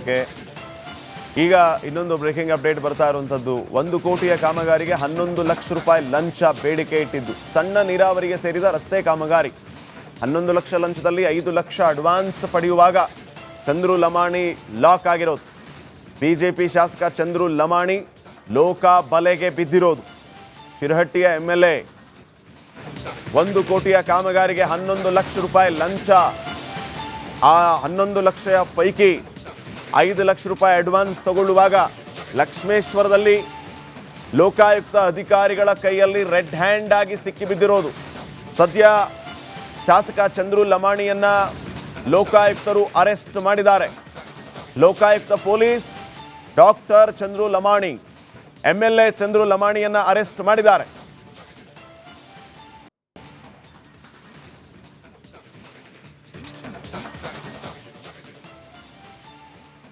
ವಿಚಾರಕ್ಕೆ ಈಗ ಇನ್ನೊಂದು ಬ್ರೇಕಿಂಗ್ ಅಪ್ಡೇಟ್ ಬರ್ತಾ ಇರುವಂಥದ್ದು. 1 ಕೋಟಿಯ ಕಾಮಗಾರಿಗೆ 11 ಲಕ್ಷ ರೂಪಾಯಿ ಲಂಚ ಬೇಡಿಕೆ ಇಟ್ಟಿದ್ದು. ಸಣ್ಣ ನೀರಾವರಿಗೆ ಸೇರಿದ ರಸ್ತೆ ಕಾಮಗಾರಿ 11 ಲಕ್ಷ ಲಂಚದಲ್ಲಿ 5 ಲಕ್ಷ ಅಡ್ವಾನ್ಸ್ ಪಡೆಯುವಾಗ ಚಂದ್ರು ಲಮಾಣಿ ಲಾಕ್ ಆಗಿರೋದು. ಬಿಜೆಪಿ ಶಾಸಕ ಚಂದ್ರು ಲಮಾಣಿ ಲೋಕ ಬಲೆಗೆ ಬಿದ್ದಿರೋದು. ಶಿರಹಟ್ಟಿಯ MLA 1 ಕೋಟಿಯ ಕಾಮಗಾರಿಗೆ 11 ಲಕ್ಷ ರೂಪಾಯಿ ಲಂಚ. ಆ 11 ಲಕ್ಷ ಪೈಕಿ 5 ಲಕ್ಷ ರೂಪಾಯಿ ಅಡ್ವಾನ್ಸ್ ತಗೊಳ್ಳುವಾಗ ಲಕ್ಷ್ಮೇಶ್ವರದಲ್ಲಿ ಲೋಕಾಯುಕ್ತ ಅಧಿಕಾರಿಗಳ ಕೈಯಲ್ಲಿ ರೆಡ್ ಹ್ಯಾಂಡ್ ಆಗಿ ಸಿಕ್ಕಿಬಿದ್ದಿರೋದು. ಸದ್ಯ ಶಾಸಕ ಚಂದ್ರು ಲಮಾಣಿಯನ್ನ ಲೋಕಾಯುಕ್ತರು ಅರೆಸ್ಟ್ ಮಾಡಿದ್ದಾರೆ. Lokayukta police doctor Chandru Lamani MLA Chandru ಲಮಾಣಿಯನ್ನ ಅರೆಸ್ಟ್ ಮಾಡಿದ್ದಾರೆ.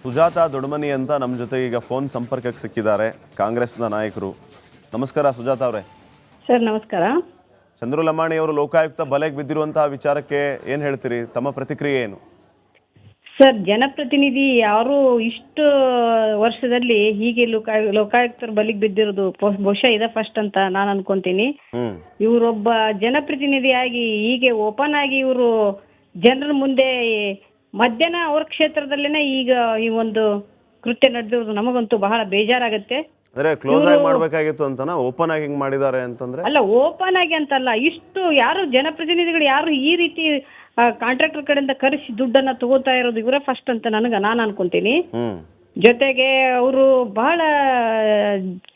ಸುಜಾತಾ ದೊಡ್ಮನಿ ಅಂತ ನಮ್ಮ ಜೊತೆ ಈಗ ಫೋನ್ ಸಂಪರ್ಕಕ್ಕೆ ಸಿಕ್ಕಿದ್ದಾರೆ, ಕಾಂಗ್ರೆಸ್ನ ನಾಯಕರು. ನಮಸ್ಕಾರ ಸುಜಾತಾ ಅವರೇ. ಸರ್ ನಮಸ್ಕಾರ. ಚಂದ್ರು ಲಮಾಣಿ ಅವರು ಲೋಕಾಯುಕ್ತ ಬಲೆಗೆ ಬಿದ್ದಿರುವಂತಹ ವಿಚಾರಕ್ಕೆ ಏನು ಹೇಳ್ತೀರಿ? ತಮ್ಮ ಪ್ರತಿಕ್ರಿಯೆ ಏನು? ಸರ್, ಜನಪ್ರತಿನಿಧಿ ಯಾರು ಇಷ್ಟು ವರ್ಷದಲ್ಲಿ ಹೀಗೆ ಲೋಕಾಯುಕ್ತರ ಬಲಿಗೆ ಬಿದ್ದಿರೋದು ಬಹುಶಃ ಇದೇ ಫಸ್ಟ್ ಅಂತ ನಾನು ಅನ್ಕೊಂತೀನಿ. ಇವರೊಬ್ಬ ಜನಪ್ರತಿನಿಧಿಯಾಗಿ ಹೀಗೆ ಓಪನ್ ಆಗಿ ಇವರು ಜನರ ಮುಂದೆ ಮಧ್ಯಾಹ್ನ ಅವ್ರ ಕ್ಷೇತ್ರದಲ್ಲೇನೆ ಈಗ ಈ ಒಂದು ಕೃತ್ಯ ನಡೆದಿರೋದು ನಮಗಂತೂ ಬಹಳ ಬೇಜಾರಾಗತ್ತೆ. ಅಂದ್ರೆ ಕ್ಲೋಸ್ ಆಗಿ ಮಾಡಬೇಕಾಗಿತ್ತು ಅಂತನಾ ಓಪನ್ ಆಗಿ ಹಿಂಗ್ ಮಾಡಿದ್ದಾರೆ ಅಂತಂದ್ರೆ? ಅಲ್ಲ, ಓಪನ್ ಆಗಿ ಅಂತಲ್ಲ, ಇಷ್ಟು ಯಾರು ಜನಪ್ರತಿನಿಧಿಗಳು ಯಾರು ಈ ರೀತಿ ಕಾಂಟ್ರಾಕ್ಟರ್ ಕಡೆಯಿಂದ ಕರೆಸಿ ದುಡ್ಡನ್ನ ತಗೋತಾ ಇರೋದು ಇವರೇ ಫಸ್ಟ್ ಅಂತ ನಾನು ಅನ್ಕೊಂತೀನಿ. ಜೊತೆಗೆ ಅವರು ಬಹಳ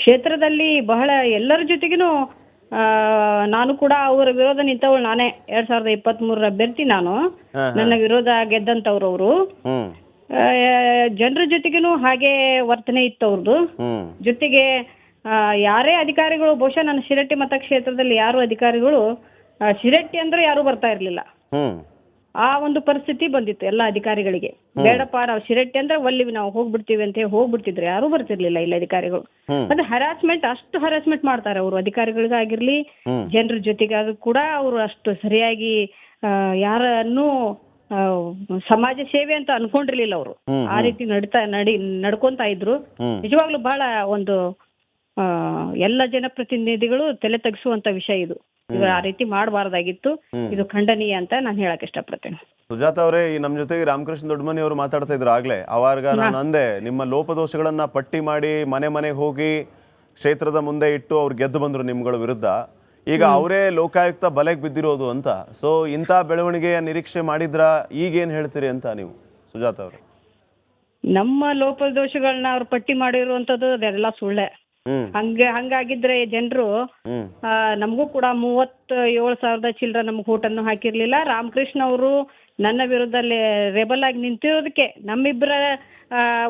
ಕ್ಷೇತ್ರದಲ್ಲಿ ಬಹಳ ಎಲ್ಲರ ಜೊತೆಗಿನೂ ನಾನು ಕೂಡ ಅವರ ವಿರೋಧ ನಿಂತವಳು ನಾನೇ. 2023 ಅಭ್ಯರ್ಥಿ ನಾನು. ನನ್ನ ವಿರೋಧ ಗೆದ್ದಂತವ್ರು ಅವರು. ಜನರ ಜೊತೆಗಿನೂ ಹಾಗೆ ವರ್ತನೆ ಇತ್ತು ಅವ್ರದ್ದು. ಜೊತೆಗೆ ಯಾರೇ ಅಧಿಕಾರಿಗಳು, ಬಹುಶಃ ನನ್ನ ಶಿರಟ್ಟಿ ಮತಕ್ಷೇತ್ರದಲ್ಲಿ ಯಾರು ಅಧಿಕಾರಿಗಳು ಶಿರಟ್ಟಿ ಅಂದ್ರೆ ಯಾರು ಬರ್ತಾ ಇರ್ಲಿಲ್ಲ. ಆ ಒಂದು ಪರಿಸ್ಥಿತಿ ಬಂದಿತ್ತು ಎಲ್ಲ ಅಧಿಕಾರಿಗಳಿಗೆ. ಬೇಡಪ್ಪ, ನಾವು ಶಿರಟ್ಟಿ ಅಂದ್ರೆ ಒಲ್ಲಿವಿ, ನಾವು ಹೋಗ್ಬಿಡ್ತೀವಿ ಅಂತ ಹೋಗ್ಬಿಡ್ತಿದ್ರು, ಯಾರು ಬರ್ತಿರ್ಲಿಲ್ಲ ಇಲ್ಲ ಅಧಿಕಾರಿಗಳು. ಅದು ಹರಾಸ್ಮೆಂಟ್, ಅಷ್ಟು ಹರಾಸ್ಮೆಂಟ್ ಮಾಡ್ತಾರೆ ಅವರು ಅಧಿಕಾರಿಗಳಿಗಾಗಿರ್ಲಿ ಜನರ ಜೊತೆಗಾಗ ಕೂಡ. ಅವರು ಅಷ್ಟು ಸರಿಯಾಗಿ ಯಾರನ್ನು ಸಮಾಜ ಸೇವೆ ಅಂತ ಅನ್ಕೊಂಡಿರ್ಲಿಲ್ಲ ಅವರು. ಆ ರೀತಿ ನಡ್ಕೊಂತ ಇದ್ರು. ನಿಜವಾಗ್ಲೂ ಬಹಳ ಒಂದು ಎಲ್ಲ ಜನಪ್ರತಿನಿಧಿಗಳು ತಲೆ ತಗ್ಸುವಂತ ವಿಷಯ ಇದು. ಇದು ಆ ರೀತಿ ಮಾಡಬಾರ್ದಾಗಿತ್ತು. ಇದು ಖಂಡನೀಯ ಅಂತ ನಾನು ಹೇಳಕ್ ಇಷ್ಟಪಡ್ತೇನೆ. ಸುಜಾತಾ ಅವರೇ, ಈ ನಮ್ಮ ಜೊತೆಗೆ ರಾಮಕೃಷ್ಣ ದೊಡ್ಡಮನಿ ಅವರು ಮಾತಾಡ್ತಾ ಇದ್ರು ಆಗ್ಲೇ. ಅವಾಗ ನಾನು ಅಂದೆ, ನಿಮ್ಮ ಲೋಪದೋಷಗಳನ್ನ ಪಟ್ಟಿ ಮಾಡಿ ಮನೆಗೆ ಹೋಗಿ ಕ್ಷೇತ್ರದ ಮುಂದೆ ಇಟ್ಟು ಅವ್ರು ಗೆದ್ದು ಬಂದ್ರು ನಿಮ್ಗಳ ವಿರುದ್ಧ. ಈಗ ಅವರೇ ಲೋಕಾಯುಕ್ತ ಬಲೆಗೆ ಬಿದ್ದಿರೋದು ಅಂತ. ಸೊ ಇಂಥ ಬೆಳವಣಿಗೆಯ ನಿರೀಕ್ಷೆ ಮಾಡಿದ್ರ? ಈಗೇನ್ ಹೇಳ್ತೀರಿ ಅಂತ ನೀವು ಸುಜಾತಾ ಅವರು? ನಮ್ಮ ಲೋಪದೋಷಗಳನ್ನ ಅವ್ರು ಪಟ್ಟಿ ಮಾಡಿರುವಂತದ್ದು ಅದೆಲ್ಲ ಸುಳ್ಳೆ. ಹಂಗಾಗಿದ್ರೆ ಜನರು ನಮಗೂ ಕೂಡ 37,000 ಚಿಲ್ಲರ ನಮ್ಗೆ ಓಟನ್ನು ಹಾಕಿರ್ಲಿಲ್ಲ. ರಾಮಕೃಷ್ಣ ಅವರು ನನ್ನ ವಿರುದ್ಧ ರೆಬಲ್ ಆಗಿ ನಿಂತಿರೋದಕ್ಕೆ ನಮ್ಮಿಬ್ಬರ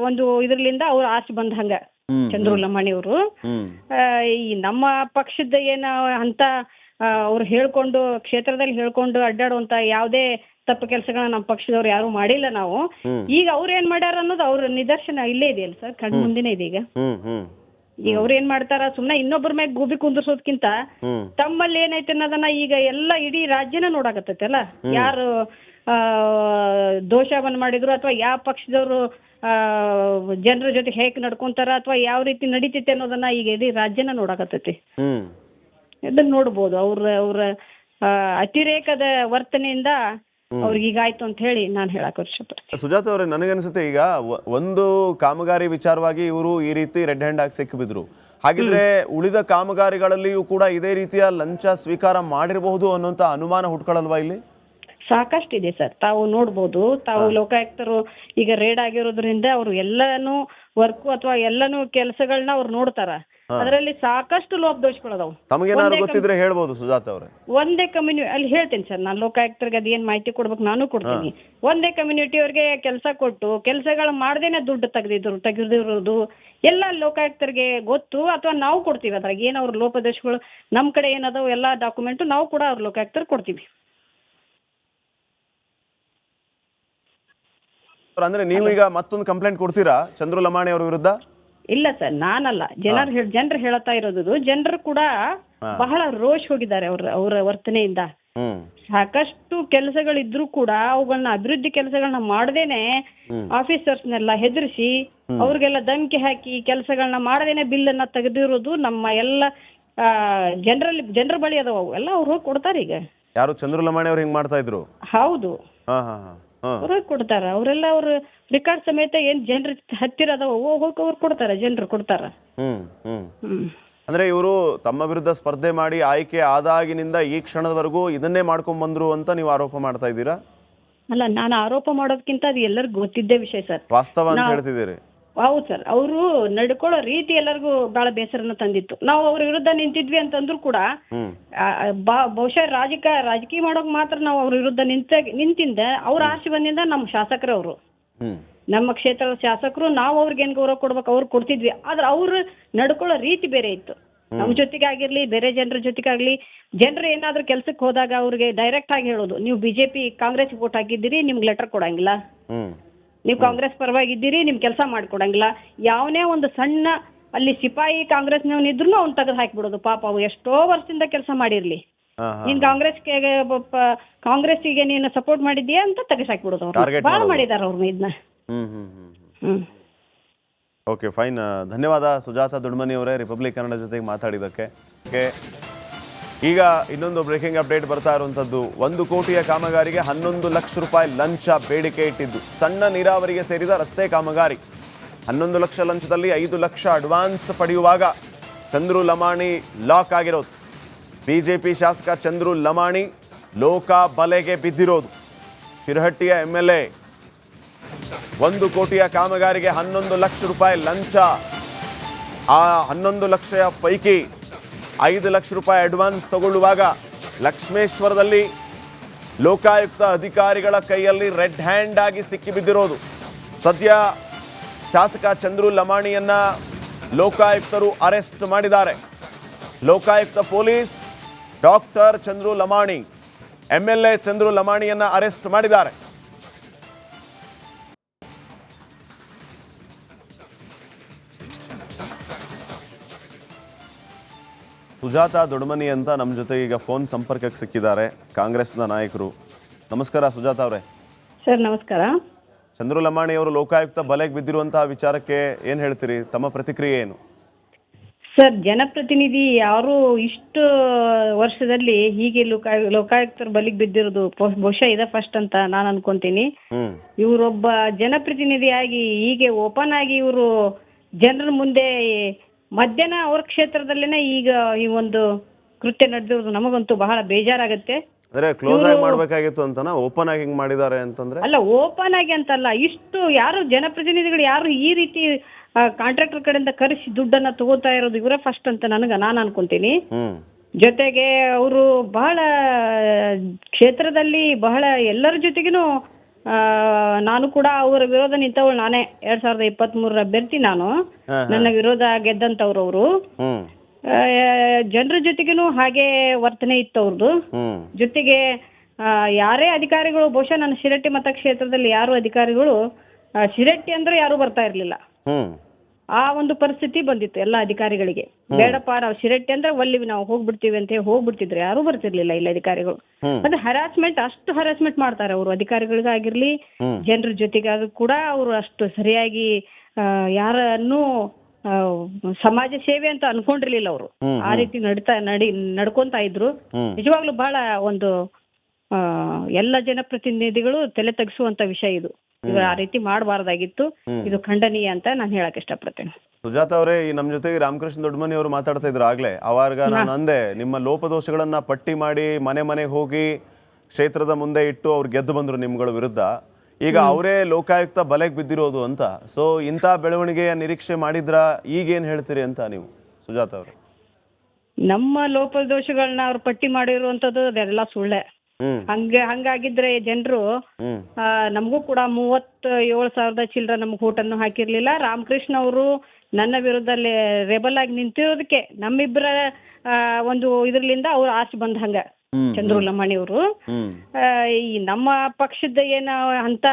ಒಂದು ಇದ್ರಲಿಂದ ಅವ್ರು ಆಚೆ ಬಂದ ಹಂಗ ಚಂದ್ರು ಲಮಾಣಿ ಅವರು. ಈ ನಮ್ಮ ಪಕ್ಷದ ಏನ ಅಂತ ಅವ್ರು ಹೇಳ್ಕೊಂಡು ಕ್ಷೇತ್ರದಲ್ಲಿ ಹೇಳ್ಕೊಂಡು ಅಡ್ಡಾಡುವಂತ ಯಾವುದೇ ತಪ್ಪು ಕೆಲಸಗಳನ್ನ ನಮ್ಮ ಪಕ್ಷದವ್ರು ಯಾರು ಮಾಡಿಲ್ಲ ನಾವು. ಈಗ ಅವ್ರು ಏನ್ ಮಾಡ್ಯಾರ ಅನ್ನೋದು ಅವ್ರ ನಿದರ್ಶನ ಇಲ್ಲೇ ಇದೆಯಲ್ಲ ಸರ್, ಕಣ್ಣು ಮುಂದಿನೇ ಇದೆ. ಈಗ ಅವ್ರು ಏನ್ ಮಾಡ್ತಾರ, ಸುಮ್ನೆ ಇನ್ನೊಬ್ಬರ ಮ್ಯಾಗ ಗೂಬಿ ಕುಂದರ್ಸೋದ್ಕಿಂತ ತಮ್ಮಲ್ಲಿ ಏನೈತೆ ಅನ್ನೋದನ್ನ ಈಗ ಎಲ್ಲ ಇಡೀ ರಾಜ್ಯನ ನೋಡಾಕತ್ತೈತೆ ಅಲ್ಲ. ಯಾರು ದೋಷವನ್ನ ಮಾಡಿದ್ರು ಅಥವಾ ಯಾವ ಪಕ್ಷದವರು ಜನರ ಜೊತೆ ಹೇಗೆ ನಡ್ಕೊಂತಾರ ಅಥವಾ ಯಾವ ರೀತಿ ನಡೀತೈತೆ ಅನ್ನೋದನ್ನ ಈಗ ಇಡೀ ರಾಜ್ಯನ ನೋಡಾಕತ್ತೈತಿ. ಇದನ್ನ ನೋಡ್ಬೋದು. ಅವ್ರ ಅತಿರೇಕದ ವರ್ತನೆಯಿಂದ ಅವ್ರಿಗೆ ಹೀಗಾಯ್ತು ಅಂತ ಹೇಳಿ ನಾನು ಹೇಳಕ್ ಇಷ್ಟಪಡ್ತೀನಿ. ಸುಜಾತಾ ಅವರೇ, ನನಗನ್ಸುತ್ತೆ ಈಗ ಒಂದು ಕಾಮಗಾರಿ ವಿಚಾರವಾಗಿ ಇವರು ಈ ರೀತಿ ರೆಡ್ ಹ್ಯಾಂಡ್ ಆಗಿ ಸಿಕ್ಕಿಬಿದ್ರು. ಹಾಗಿದ್ರೆ ಉಳಿದ ಕಾಮಗಾರಿಗಳಲ್ಲಿಯೂ ಕೂಡ ಇದೇ ರೀತಿಯ ಲಂಚ ಸ್ವೀಕಾರ ಮಾಡಿರಬಹುದು ಅನ್ನೋಂತ ಅನುಮಾನ ಹುಟ್ಕೊಳ್ಳಲ್ವಾ ಇಲ್ಲಿ? ಸಾಕಷ್ಟಿದೆ ಸರ್, ತಾವು ನೋಡ್ಬೋದು. ತಾವು ಲೋಕಾಯುಕ್ತರು ಈಗ ರೇಡ್ ಆಗಿರೋದ್ರಿಂದ ಅವ್ರು ಎಲ್ಲಾನು ವರ್ಕು ಅಥವಾ ಎಲ್ಲಾನು ಕೆಲಸಗಳನ್ನ ಅವ್ರು ನೋಡ್ತಾರ. ಅದರಲ್ಲಿ ಸಾಕಷ್ಟು ಲೋಪದೋಷಗಳದಾವು. ತಮಗೇನಾದ್ರು ಗೊತ್ತಿದ್ರೆ ಹೇಳ್ಬೋದು ಸುಜಾತಾ ಅವರೇ. ಒಂದೇ ಕಮ್ಯುನಿಟಿ ಅಲ್ಲಿ ಹೇಳ್ತೀನಿ ಸರ್, ನಾನು ಲೋಕಾಯುಕ್ತರಿಗೆ ಅದೇನ್ ಮಾಹಿತಿ ಕೊಡ್ಬೇಕು ನಾನು ಕೊಡ್ತೀನಿ. ಒಂದೇ ಕಮ್ಯುನಿಟಿ ಅವ್ರಿಗೆ ಕೆಲಸ ಕೊಟ್ಟು ಕೆಲಸಗಳು ಮಾಡ್ದೇನೆ ದುಡ್ಡು ತೆಗೆದಿರೋದು ಎಲ್ಲ ಲೋಕಾಯುಕ್ತರಿಗೆ ಗೊತ್ತು. ಅಥವಾ ನಾವು ಕೊಡ್ತೀವಿ, ಅದ್ರಾಗ ಏನ್ ಅವ್ರ ಲೋಪದೋಷಗಳು ನಮ್ ಕಡೆ ಏನದಾವು ಎಲ್ಲಾ ಡಾಕ್ಯುಮೆಂಟ್ ನಾವು ಕೂಡ ಅವ್ರ ಲೋಕಾಯುಕ್ತರು ಕೊಡ್ತೀವಿ. ಅಂದ್ರೆ ನೀವು ಈಗ ಮತ್ತೊಂದು ಕಂಪ್ಲೇಂಟ್ ಕೊಡ್ತೀರಾ ಚಂದ್ರು ಲಮಾಣಿ ಅವರ ವಿರುದ್ಧ? ಇಲ್ಲ ಸರ್, ನಾನಲ್ಲ, ಜನರು ಹೇಳ್ತಾ ಇರೋದು. ಜನರು ಕೂಡ ಬಹಳ ರೋಷ್ ಹೋಗಿದ್ದಾರೆ ಅವ್ರ ವರ್ತನೆಯಿಂದ. ಸಾಕಷ್ಟು ಕೆಲಸಗಳಿದ್ರು ಕೂಡ ಅವುಗಳನ್ನ ಅಭಿವೃದ್ಧಿ ಕೆಲಸಗಳನ್ನ ಮಾಡದೇನೆ ಆಫೀಸರ್ಸ್ನೆಲ್ಲ ಹೆದರಿಸಿ ಅವ್ರಿಗೆಲ್ಲ ಧಮಕಿ ಹಾಕಿ ಕೆಲಸಗಳನ್ನ ಮಾಡದೇನೆ ಬಿಲ್ ಅನ್ನ ತೆಗೆದಿರೋದು ನಮ್ಮ ಎಲ್ಲ ಜನರ ಬಳಿ ಅದಾವ ಅವು ಎಲ್ಲ ಅವ್ರು ಹೋಗಿ ಕೊಡ್ತಾರೆ ಈಗ. ಯಾರು ಚಂದ್ರು ಲಮಾಣಿ ಅವ್ರು ಹಿಂಗ್ ಮಾಡ್ತಾ ಇದ್ರು? ಹೌದು, ಅವ್ರು ಹೋಗಿ ಕೊಡ್ತಾರ. ಅವರೆಲ್ಲ ಅವ್ರ ರೆಕಾರ್ಡ್ ಸಮೇತ ಏನ್ ಜನರ ಹತ್ತಿರ ಅದಾವ ಹೋಗಿ ಅವ್ರು ಕೊಡ್ತಾರ, ಜನರು ಕೊಡ್ತಾರ. ಅಂದ್ರೆ ಇವರು ತಮ್ಮ ವಿರುದ್ಧ ಸ್ಪರ್ಧೆ ಮಾಡಿ ಆಯ್ಕೆ ಆದಾಗಿನಿಂದ ಈ ಕ್ಷಣದವರೆಗೂ ಇದನ್ನೇ ಮಾಡ್ಕೊಂಡ್ ಬಂದ್ರು ಅಂತ ನೀವು ಆರೋಪ ಮಾಡ್ತಾ ಇದ್ದೀರಾ? ಅಲ್ಲ, ನಾನು ಆರೋಪ ಮಾಡೋದಕ್ಕಿಂತ ಅದು ಎಲ್ಲರಿಗೂ ಗೊತ್ತಿದ್ದೇ ವಿಷಯ ಸರ್. ವಾಸ್ತವ ಅಂತ ಹೇಳ್ತಿದ್ದೀರಿ? ಹೌದು ಸರ್. ಅವರು ನಡ್ಕೊಳ್ಳೋ ರೀತಿ ಎಲ್ಲರಿಗೂ ಬಹಳ ಬೇಸರನ ತಂದಿತ್ತು. ನಾವು ಅವ್ರ ವಿರುದ್ಧ ನಿಂತಿದ್ವಿ ಅಂತಂದ್ರು ಕೂಡ ಬಹುಶಃ ರಾಜಕೀಯ ಮಾಡೋಕ್ ಮಾತ್ರ ನಾವು ಅವ್ರ ವಿರುದ್ಧ ನಿಂತಿಂದ ಅವ್ರ ಆರ್ಸಿ ಬಂದಿಂದ ನಮ್ಮ ಶಾಸಕರು ಅವರು, ನಮ್ಮ ಕ್ಷೇತ್ರದ ಶಾಸಕರು. ನಾವು ಅವ್ರಿಗೆ ಏನ್ ಗೌರವ ಕೊಡ್ಬೇಕು ಅವ್ರು ಕೊಡ್ತಿದ್ವಿ. ಆದ್ರೆ ಅವ್ರು ನಡ್ಕೊಳ್ಳೋ ರೀತಿ ಬೇರೆ ಇತ್ತು. ನಮ್ ಜೊತೆಗೆ ಆಗಿರ್ಲಿ, ಬೇರೆ ಜನರ ಜೊತೆಗಾಗ್ಲಿ, ಜನರು ಏನಾದ್ರೂ ಕೆಲ್ಸಕ್ಕೆ ಹೋದಾಗ ಅವ್ರಿಗೆ ಡೈರೆಕ್ಟ್ ಆಗಿ ಹೇಳೋದು, ನೀವು ಬಿಜೆಪಿ ಕಾಂಗ್ರೆಸ್ ವೋಟ್ ಹಾಕಿದ್ದೀರಿ, ನಿಮ್ಗೆ ಲೆಟರ್ ಕೊಡಂಗಿಲ್ಲ. ನೀವು ಕಾಂಗ್ರೆಸ್ ಪರವಾಗಿದ್ದೀರಿ, ನಿಮ್ ಕೆಲಸ ಮಾಡ್ಕೊಡಂಗಿಲ್ಲ. ಯಾವನೇ ಒಂದು ಸಣ್ಣ ಅಲ್ಲಿ ಸಿಪಾಯಿ ಕಾಂಗ್ರೆಸ್ನವನಿದ್ರು ಅವ್ನು ತೆಗೆದು ಹಾಕ್ಬಿಡೋದು. ಪಾಪ ಅವು ಎಷ್ಟೋ ವರ್ಷದಿಂದ ಕೆಲಸ ಮಾಡಿರ್ಲಿ, ನೀನ್ ಕಾಂಗ್ರೆಸ್ಗೆ ನೀನು ಸಪೋರ್ಟ್ ಮಾಡಿದ್ಯಾ ಅಂತ ತೆಗೆದು ಹಾಕ್ಬಿಡೋದು. ಅವ್ರು ಬಾಳ ಮಾಡಿದಾರ ಅವ್ರನ್ನ ಇದನ್ನ. Okay, fine. ಧನ್ಯವಾದ ಸುಜಾತ ದೊಡ್ಮನಿ ಅವರೇ, ರಿಪಬ್ಲಿಕ್ ಕನ್ನಡ ಜೊತೆಗೆ ಮಾತಾಡಿದ್ದಕ್ಕೆ. ಈಗ ಇನ್ನೊಂದು ಬ್ರೇಕಿಂಗ್ ಅಪ್ಡೇಟ್ ಬರ್ತಾ ಇರುವಂಥದ್ದು, 1 ಕೋಟಿಯ ಕಾಮಗಾರಿಗೆ 11 ಲಕ್ಷ ರೂಪಾಯಿ ಲಂಚ ಬೇಡಿಕೆ ಇಟ್ಟಿದ್ದು. ಸಣ್ಣ ನೀರಾವರಿಗೆ ಸೇರಿದ ರಸ್ತೆ ಕಾಮಗಾರಿ 11 ಲಕ್ಷ ಲಂಚದಲ್ಲಿ 5 ಲಕ್ಷ ಅಡ್ವಾನ್ಸ್ ಪಡೆಯುವಾಗ ಚಂದ್ರು ಲಮಾಣಿ ಲಾಕ್ ಆಗಿರೋದು. ಬಿಜೆಪಿ ಶಾಸಕ ಚಂದ್ರು ಲಮಾಣಿ ಲೋಕ ಬಲೆಗೆ ಬಿದ್ದಿರೋದು. ಶಿರಹಟ್ಟಿಯ MLA 1 ಕೋಟಿಯ ಕಾಮಗಾರಿಗೆ 11 ಲಕ್ಷ ರೂಪಾಯಿ ಲಂಚ. ಆ 11 ಲಕ್ಷ ಪೈಕಿ 5 ಲಕ್ಷ ರೂಪಾಯಿ ಅಡ್ವಾನ್ಸ್ ತಗೊಳ್ಳುವಾಗ ಲಕ್ಷ್ಮೇಶ್ವರದಲ್ಲಿ ಲೋಕಾಯುಕ್ತ ಅಧಿಕಾರಿಗಳ ಕೈಯಲ್ಲಿ ರೆಡ್ ಹ್ಯಾಂಡ್ ಆಗಿ ಸಿಕ್ಕಿಬಿದ್ದಿರೋದು. ಸದ್ಯ ಶಾಸಕ ಚಂದ್ರು ಲಮಾಣಿಯನ್ನ ಲೋಕಾಯುಕ್ತರು ಅರೆಸ್ಟ್ ಮಾಡಿದ್ದಾರೆ. Lokayukta police doctor Chandru Lamani, MLA Chandru ಲಮಾಣಿಯನ್ನ ಅರೆಸ್ಟ್ ಮಾಡಿದ್ದಾರೆ. ಸುಜಾತ ದೊಡ್ಮನಿ ಅಂತ ನಮ್ಮ ಜೊತೆ ಈಗ ಫೋನ್ ಸಂಪರ್ಕಕ್ಕೆ ಸಿಕ್ಕಿದ್ದಾರೆ, ಕಾಂಗ್ರೆಸ್ನ ನಾಯಕರು. ನಮಸ್ಕಾರ ಸುಜಾತ ಅವರೇ. ಸರ್ ನಮಸ್ಕಾರ. ಚಂದ್ರು ಲಮಾಣಿ ಅವರು ಲೋಕಾಯುಕ್ತ ಬಲೆಗೆ ಬಿದ್ದಿರುವಂತಹ ವಿಚಾರಕ್ಕೆ ಏನ್ ಹೇಳ್ತೀರಿ? ತಮ್ಮ ಪ್ರತಿಕ್ರಿಯೆ ಏನು? ಸರ್, ಜನಪ್ರತಿನಿಧಿ ಯಾರು ಇಷ್ಟು ವರ್ಷದಲ್ಲಿ ಹೀಗೆ ಲೋಕಾಯುಕ್ತರ ಬಲಿಗೆ ಬಿದ್ದಿರೋದು ಬಹುಶಃ ಇದ ಫಸ್ಟ್ ಅಂತ ನಾನು ಅನ್ಕೊಂತೀನಿ. ಇವರೊಬ್ಬ ಜನಪ್ರತಿನಿಧಿಯಾಗಿ ಹೀಗೆ ಓಪನ್ ಆಗಿ ಇವರು ಜನರ ಮುಂದೆ ಮಧ್ಯಾಹ್ನ ಅವ್ರ ಕ್ಷೇತ್ರದಲ್ಲೇನೆ ಈಗ ಈ ಒಂದು ಕೃತ್ಯ ನಡೆದಿರೋದು ನಮಗಂತೂ ಬಹಳ ಬೇಜಾರಾಗತ್ತೆ. ಅಂದ್ರೆ ಕ್ಲೋಸ್ ಆಗಿ ಮಾಡ್ಬೇಕಾಗಿತ್ತು ಅಂತನಾ ಓಪನ್ ಆಗಿ ಹಿಂಗ್ ಮಾಡಿದ್ದಾರೆ ಅಂತಂದ್ರೆ? ಅಲ್ಲ, ಓಪನ್ ಆಗಿ ಅಂತಲ್ಲ, ಇಷ್ಟು ಯಾರು ಜನಪ್ರತಿನಿಧಿಗಳು ಯಾರು ಈ ರೀತಿ ಕಾಂಟ್ರಾಕ್ಟರ್ ಕಡೆಯಿಂದ ಕರೆಸಿ ದುಡ್ಡನ್ನ ತಗೋತಾ ಇರೋದು ಇವರೇ ಫಸ್ಟ್ ಅಂತ ನಾನು ಅನ್ಕೊಂತೀನಿ. ಜೊತೆಗೆ ಅವರು ಬಹಳ ಕ್ಷೇತ್ರದಲ್ಲಿ ಬಹಳ ಎಲ್ಲರ ಜೊತೆಗಿನೂ ನಾನು ಕೂಡ ಅವರ ವಿರೋಧ ನಿಂತವಳು ನಾನೇ. 2023 ಅಭ್ಯರ್ಥಿ ನಾನು. ನನ್ನ ವಿರೋಧ ಗೆದ್ದಂತವ್ರು ಅವರು. ಜನರ ಜೊತೆಗೂ ಹಾಗೆ ವರ್ತನೆ ಇತ್ತು ಅವ್ರದ್ದು. ಜೊತೆಗೆ ಯಾರೇ ಅಧಿಕಾರಿಗಳು, ಬಹುಶಃ ನನ್ನ ಶಿರಟ್ಟಿ ಮತಕ್ಷೇತ್ರದಲ್ಲಿ ಯಾರು ಅಧಿಕಾರಿಗಳು ಶಿರಟ್ಟಿ ಅಂದ್ರೆ ಯಾರು ಬರ್ತಾ ಇರ್ಲಿಲ್ಲ. ಆ ಒಂದು ಪರಿಸ್ಥಿತಿ ಬಂದಿತ್ತು ಎಲ್ಲ ಅಧಿಕಾರಿಗಳಿಗೆ. ಬೇಡಪ್ಪ, ನಾವು ಶಿರಟ್ಟಿ ಅಂದ್ರೆ ಒಲ್ಲಿ ನಾವು ಹೋಗ್ಬಿಡ್ತೀವಿ ಅಂತ ಹೇಳಿ ಹೋಗ್ಬಿಡ್ತಿದ್ರು, ಯಾರು ಬರ್ತಿರ್ಲಿಲ್ಲ ಇಲ್ಲ ಅಧಿಕಾರಿಗಳು. ಅದು ಹರಾಸ್ಮೆಂಟ್, ಅಷ್ಟು ಹರಾಸ್ಮೆಂಟ್ ಮಾಡ್ತಾರೆ ಅವರು ಅಧಿಕಾರಿಗಳಿಗಾಗಿರ್ಲಿ ಜನರ ಜೊತೆಗಾದ್ರೂ ಕೂಡ. ಅವರು ಅಷ್ಟು ಸರಿಯಾಗಿ ಯಾರನ್ನು ಸಮಾಜ ಸೇವೆ ಅಂತ ಅನ್ಕೊಂಡಿರ್ಲಿಲ್ಲ ಅವರು. ಆ ರೀತಿ ನಡ್ಕೊಂತಾ ಇದ್ರು. ನಿಜವಾಗ್ಲೂ ಬಹಳ ಒಂದು ಎಲ್ಲ ಜನಪ್ರತಿನಿಧಿಗಳು ತಲೆ ತಗ್ಸುವಂತ ವಿಷಯ ಇದು. ಇವರು ಆ ರೀತಿ ಮಾಡಬಾರ್ದಾಗಿತ್ತು. ಇದು ಖಂಡನೀಯ ಅಂತ ನಾನು ಹೇಳಕ್ ಇಷ್ಟಪಡ್ತೇನೆ. ಸುಜಾತ ಅವರೇ, ಈ ನಮ್ಮ ಜೊತೆಗೆ ರಾಮಕೃಷ್ಣ ದೊಡ್ಮನಿ ಅವರು ಮಾತಾಡ್ತಾ ಇದ್ರು ಆಗ್ಲೇ. ಅವಾಗ ನಾನು ಅಂದೆ, ನಿಮ್ಮ ಲೋಪದೋಷಗಳನ್ನ ಪಟ್ಟಿ ಮಾಡಿ ಮನೆಗೆ ಹೋಗಿ ಕ್ಷೇತ್ರದ ಮುಂದೆ ಇಟ್ಟು ಅವ್ರು ಗೆದ್ದು ಬಂದ್ರು ನಿಮ್ಗಳ ವಿರುದ್ಧ. ಈಗ ಅವರೇ ಲೋಕಾಯುಕ್ತ ಬಲೆಗೆ ಬಿದ್ದಿರೋದು ಅಂತ. ಸೊ ಇಂಥ ಬೆಳವಣಿಗೆಯ ನಿರೀಕ್ಷೆ ಮಾಡಿದ್ರ? ಈಗೇನ್ ಹೇಳ್ತೀರಿ ಅಂತ ನೀವು ಸುಜಾತ ಅವರು? ನಮ್ಮ ಲೋಪದೋಷಗಳನ್ನ ಅವ್ರು ಪಟ್ಟಿ ಮಾಡಿರುವಂತದ್ದು ಅದೆಲ್ಲ ಸುಳ್ಳೆ. ಹಂಗಾಗಿದ್ರೆ ಜನರು ನಮಗೂ ಕೂಡ 37,000 ಚಿಲ್ಲರ ನಮ್ಗೆ ಓಟನ್ನು ಹಾಕಿರ್ಲಿಲ್ಲ. ರಾಮಕೃಷ್ಣ ಅವರು ನನ್ನ ವಿರುದ್ಧ ರೆಬಲ್ ಆಗಿ ನಿಂತಿರೋದಕ್ಕೆ ನಮ್ಮಿಬ್ಬರ ಒಂದು ಇದ್ರಲಿಂದ ಅವ್ರು ಆಚೆ ಬಂದ ಹಂಗ ಚಂದ್ರು ಲಮಾಣಿ ಅವರು. ಈ ನಮ್ಮ ಪಕ್ಷದ ಏನ ಅಂತ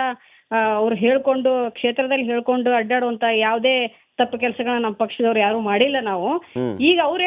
ಅವ್ರು ಹೇಳ್ಕೊಂಡು ಕ್ಷೇತ್ರದಲ್ಲಿ ಹೇಳ್ಕೊಂಡು ಅಡ್ಡಾಡುವಂತ ಯಾವುದೇ ತಪ್ಪು ಕೆಲಸಗಳನ್ನ ನಮ್ಮ ಪಕ್ಷದವ್ರು ಯಾರು ಮಾಡಿಲ್ಲ ನಾವು. ಈಗ ಅವ್ರೇನ್